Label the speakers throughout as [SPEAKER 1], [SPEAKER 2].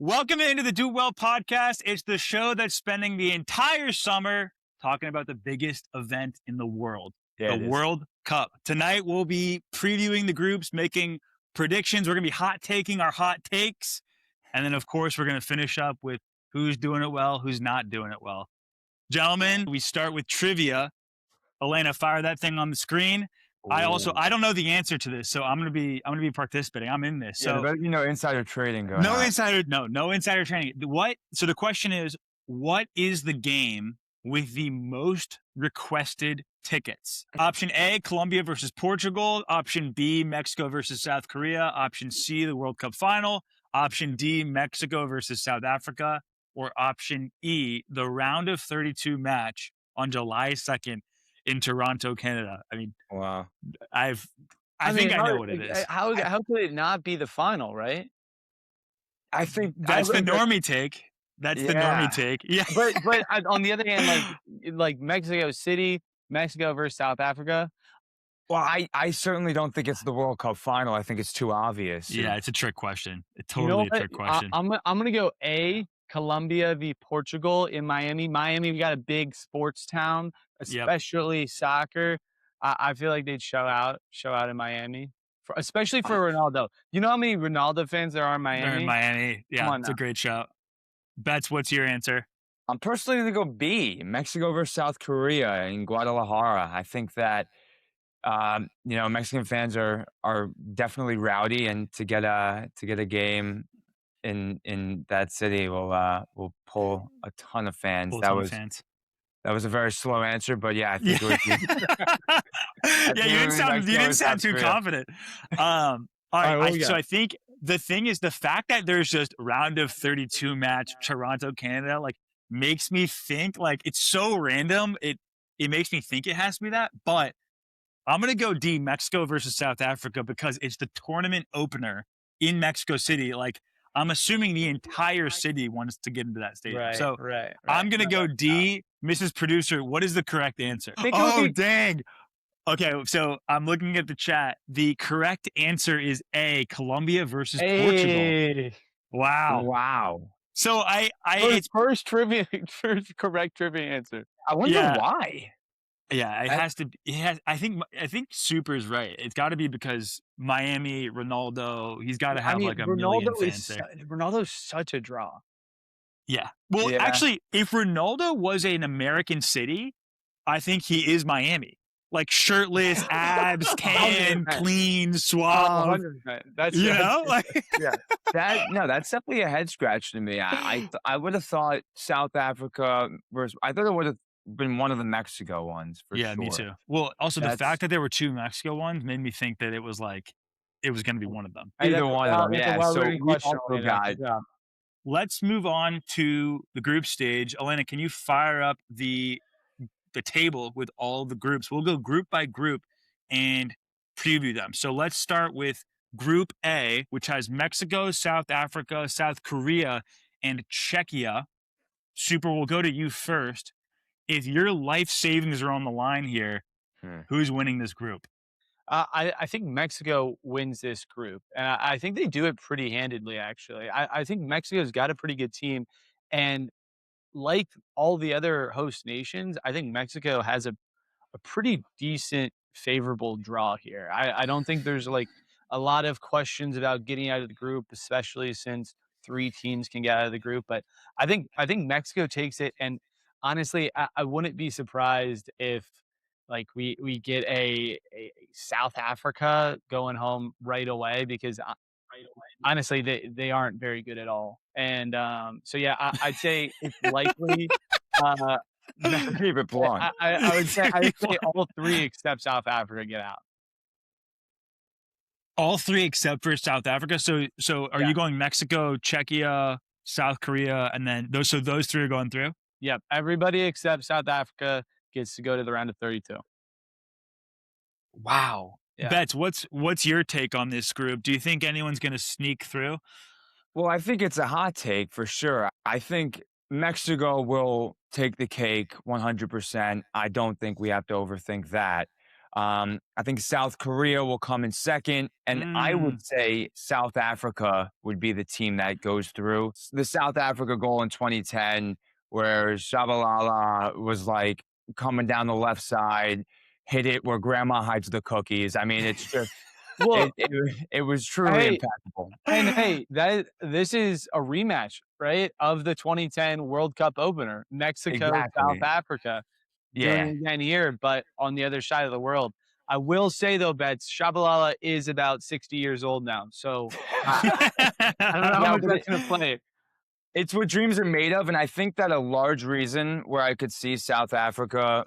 [SPEAKER 1] Welcome into the Do Well podcast. It's the show that's spending the entire summer talking about the biggest event in the world, the World Cup. Tonight, we'll be previewing the groups, making predictions. We're going to be hot taking our hot takes. And then, of course, we're going to finish up with who's doing it well, who's not doing it well. Gentlemen, we start with trivia. Elena, fire that thing on the screen. I don't know the answer to this, so I'm gonna be participating. I'm in this. So
[SPEAKER 2] insider trading going
[SPEAKER 1] no
[SPEAKER 2] on.
[SPEAKER 1] No insider trading. So the question is, what is the game with the most requested tickets? Option A, Colombia versus Portugal. Option B, Mexico versus South Korea. Option C, the World Cup final. Option D, Mexico versus South Africa. Or option E, the round of 32 match on July 2nd. In Toronto, Canada. I mean,
[SPEAKER 2] wow.
[SPEAKER 1] I think I know what it is.
[SPEAKER 3] How could it not be the final, right?
[SPEAKER 2] I think
[SPEAKER 1] that's the normie take. That's the normie take. Yeah.
[SPEAKER 3] But on the other hand, like Mexico City, Mexico versus South Africa.
[SPEAKER 2] Well, I certainly don't think it's the World Cup final. I think it's too obvious.
[SPEAKER 1] Yeah, it's a trick question. It's totally a trick question.
[SPEAKER 3] I'm gonna go A, Colombia v Portugal in Miami. Miami, we got a big sports town, especially soccer. I feel like they'd show out in Miami, especially for Ronaldo. You know how many Ronaldo fans there are in Miami?
[SPEAKER 1] They're in Miami. Yeah, it's a great shout. Betts, what's your answer?
[SPEAKER 2] I'm personally going to go B, Mexico versus South Korea in Guadalajara. I think that Mexican fans are definitely rowdy, and to get a game in that city will pull a ton of fans. That was a very slow answer, but yeah, I think it would be.
[SPEAKER 1] You didn't sound too confident. All right, so I think the thing is the fact that there's just round of 32 match Toronto, Canada, like makes me think like it's so random. It makes me think it has to be that, but I'm gonna go D, Mexico versus South Africa, because it's the tournament opener in Mexico City. Like, I'm assuming the entire city wants to get into that stadium.
[SPEAKER 3] Right.
[SPEAKER 1] I'm going to go D. Mrs. Producer, what is the correct answer? Dang. Okay, so I'm looking at the chat. The correct answer is A, Colombia versus Portugal. Wow. So
[SPEAKER 3] first correct trivia answer.
[SPEAKER 2] I wonder why.
[SPEAKER 1] Yeah, it has to be. I think Super's right. It's got to be because Miami, Ronaldo, he's got to have like a million fans there.
[SPEAKER 3] Ronaldo's such a draw.
[SPEAKER 1] Yeah. Well, actually, if Ronaldo was an American city, I think he is Miami. Like shirtless, abs, tan, clean, suave.
[SPEAKER 3] That's
[SPEAKER 2] that's definitely a head scratch to me. I would have thought South Africa versus. I thought it would have been one of the Mexico ones for sure.
[SPEAKER 1] Yeah, me too. Well, also the fact that there were two Mexico ones made me think that it was going to be one of them.
[SPEAKER 2] Either one of them. Yeah. So
[SPEAKER 1] let's move on to the group stage. Elena, can you fire up the table with all the groups? We'll go group by group and preview them. So let's start with Group A, which has Mexico, South Africa, South Korea, and Czechia. Super, we'll go to you first. If your life savings are on the line here, who's winning this group?
[SPEAKER 3] I think Mexico wins this group, and I think they do it pretty handedly, actually. I think Mexico's got a pretty good team, and like all the other host nations, I think Mexico has a pretty decent, favorable draw here. I don't think there's like a lot of questions about getting out of the group, especially since 3 teams can get out of the group. But I think Mexico takes it, and honestly, I wouldn't be surprised if like we get a South Africa going home right away, because honestly they aren't very good at all. And so yeah, I'd say it's likely.
[SPEAKER 2] Keep it blunt.
[SPEAKER 3] I would say all 3 except South Africa get out.
[SPEAKER 1] All 3 except for South Africa. So are you going Mexico, Czechia, South Korea, and then those 3 are going through?
[SPEAKER 3] Yep, everybody except South Africa gets to go to the round of 32.
[SPEAKER 1] Wow. Yeah. Betts, what's your take on this group? Do you think anyone's going to sneak through?
[SPEAKER 2] Well, I think it's a hot take for sure. I think Mexico will take the cake 100%. I don't think we have to overthink that. I think South Korea will come in second, and I would say South Africa would be the team that goes through. The South Africa goal in 2010, where Shabalala was like coming down the left side, hit it where grandma hides the cookies. I mean, it's just
[SPEAKER 3] Well,
[SPEAKER 2] it was truly
[SPEAKER 3] hey,
[SPEAKER 2] impeccable.
[SPEAKER 3] and hey, this is a rematch, right, of the 2010 World Cup opener, Mexico, South
[SPEAKER 2] Exactly.
[SPEAKER 3] Africa, doing
[SPEAKER 2] Yeah.
[SPEAKER 3] it again here, but on the other side of the world. I will say though, Betts, Shabalala is about 60 years old now, so I, I don't know how
[SPEAKER 2] No,
[SPEAKER 3] much
[SPEAKER 2] but
[SPEAKER 3] that's going to play.
[SPEAKER 2] it's what dreams are made of, and I think that a large reason where I could see South Africa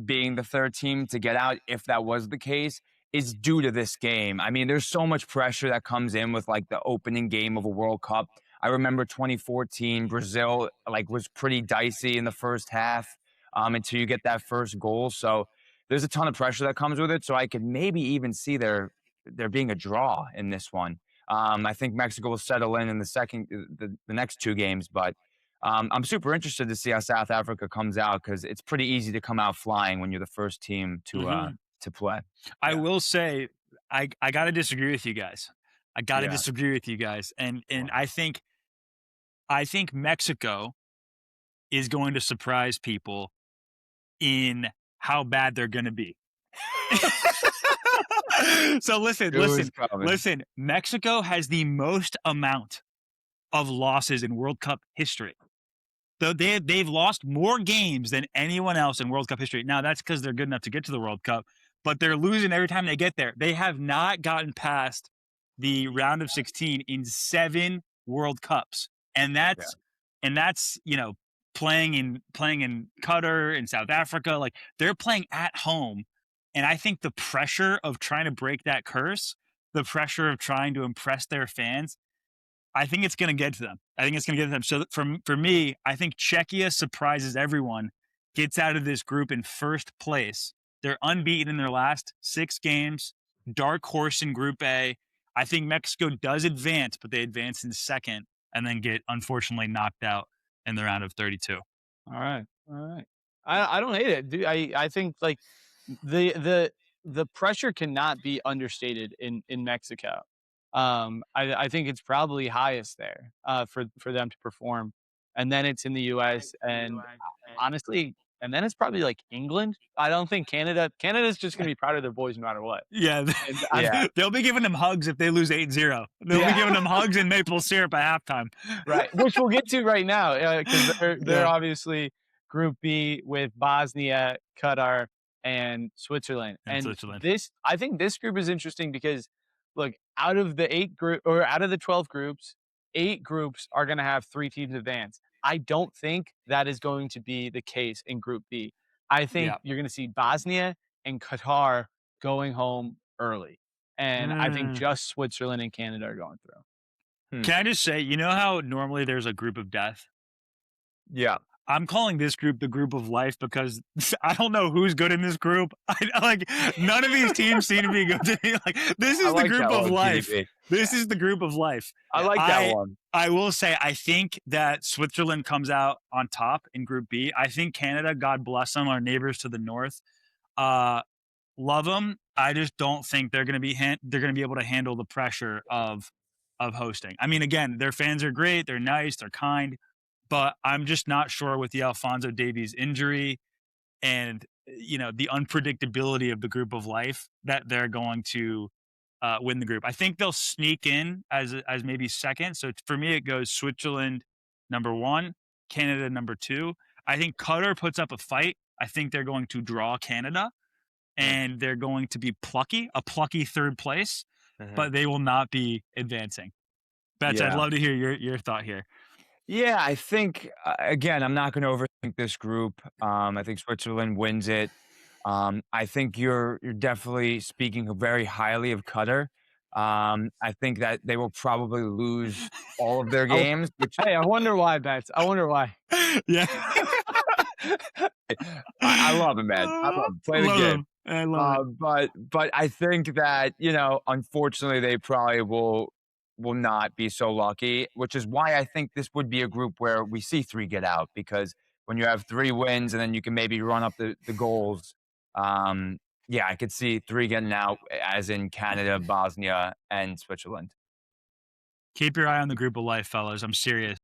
[SPEAKER 2] being the third team to get out, if that was the case, is due to this game. I mean, there's so much pressure that comes in with like the opening game of a World Cup. I remember 2014, Brazil like was pretty dicey in the first half until you get that first goal. So there's a ton of pressure that comes with it. So I could maybe even see there being a draw in this one. I think Mexico will settle in the next two games, but I'm super interested to see how South Africa comes out because it's pretty easy to come out flying when you're the first team to play.
[SPEAKER 1] I
[SPEAKER 3] Yeah.
[SPEAKER 1] will say, I got to disagree with you guys. I got to
[SPEAKER 2] Yeah.
[SPEAKER 1] disagree with you guys, and I think Mexico is going to surprise people in how bad they're going to be. So listen. Mexico has the most amount of losses in World Cup history. Though they've lost more games than anyone else in World Cup history. Now that's because they're good enough to get to the World Cup, but they're losing every time they get there. They have not gotten past the round of 16 in 7 World Cups, and
[SPEAKER 2] Yeah.
[SPEAKER 1] that's playing in Qatar and South Africa. Like they're playing at home, and I think the pressure of trying to break that curse, the pressure of trying to impress their fans, I think it's going to get to them. I think it's going to get to them. So for me, I think Czechia surprises everyone, gets out of this group in first place. They're unbeaten in their last 6 games. Dark horse in Group A. I think Mexico does advance, but they advance in second and then get unfortunately knocked out in the round of 32.
[SPEAKER 3] All right. I don't hate it, dude. I think like the pressure cannot be understated in Mexico. I think it's probably highest there for them to perform, and then it's in the U.S. and honestly, and then it's probably like England. I don't think Canada's just gonna be proud of their boys no matter what.
[SPEAKER 1] Yeah,
[SPEAKER 2] Yeah.
[SPEAKER 1] they'll be giving them hugs if they lose 8-0. They'll be giving them hugs and maple syrup at halftime.
[SPEAKER 3] Right, which we'll get to right now because they're
[SPEAKER 1] Yeah.
[SPEAKER 3] obviously Group B with Bosnia, Qatar, and Switzerland.
[SPEAKER 1] And
[SPEAKER 3] And
[SPEAKER 1] Switzerland.
[SPEAKER 3] I think this group is interesting because look, out of the 12 groups, 8 groups are going to have 3 teams advance. I don't think that is going to be the case in Group B. I think
[SPEAKER 1] Yeah.
[SPEAKER 3] you're going to see Bosnia and Qatar going home early, and I think just Switzerland and Canada are going through.
[SPEAKER 1] Can I just say, you know how normally there's a group of death?
[SPEAKER 2] Yeah.
[SPEAKER 1] I'm calling this group the group of life because I don't know who's good in this group. Like none of these teams seem to be good to me. Like this is the group of life. This is the group of life.
[SPEAKER 2] I like that one.
[SPEAKER 1] I will say I think that Switzerland comes out on top in Group B. I think Canada, God bless them, our neighbors to the north, love them. I just don't think they're going to be able to handle the pressure of hosting. I mean, again, their fans are great, they're nice, they're kind, but I'm just not sure with the Alphonso Davies injury and the unpredictability of the group of life that they're going to win the group. I think they'll sneak in as maybe second. So for me, it goes Switzerland number 1, Canada number 2. I think Qatar puts up a fight. I think they're going to draw Canada, and they're going to be a plucky third place, but they will not be advancing. Betts, I'd love to hear your thought here.
[SPEAKER 2] Yeah, I think again, I'm not going to overthink this group. I think Switzerland wins it. I think you're definitely speaking very highly of Qatar. I think that they will probably lose all of their games.
[SPEAKER 3] Hey, I wonder why, Betts. I wonder why.
[SPEAKER 1] Yeah.
[SPEAKER 2] I love him, man. I love him. Play the game.
[SPEAKER 1] I love it.
[SPEAKER 2] But I think that, unfortunately, they probably will not be so lucky, which is why I think this would be a group where we see 3 get out, because when you have 3 wins and then you can maybe run up the goals, Yeah, I could see 3 getting out, as in Canada, Bosnia, and Switzerland.
[SPEAKER 1] Keep your eye on the group of life, fellas. I'm serious.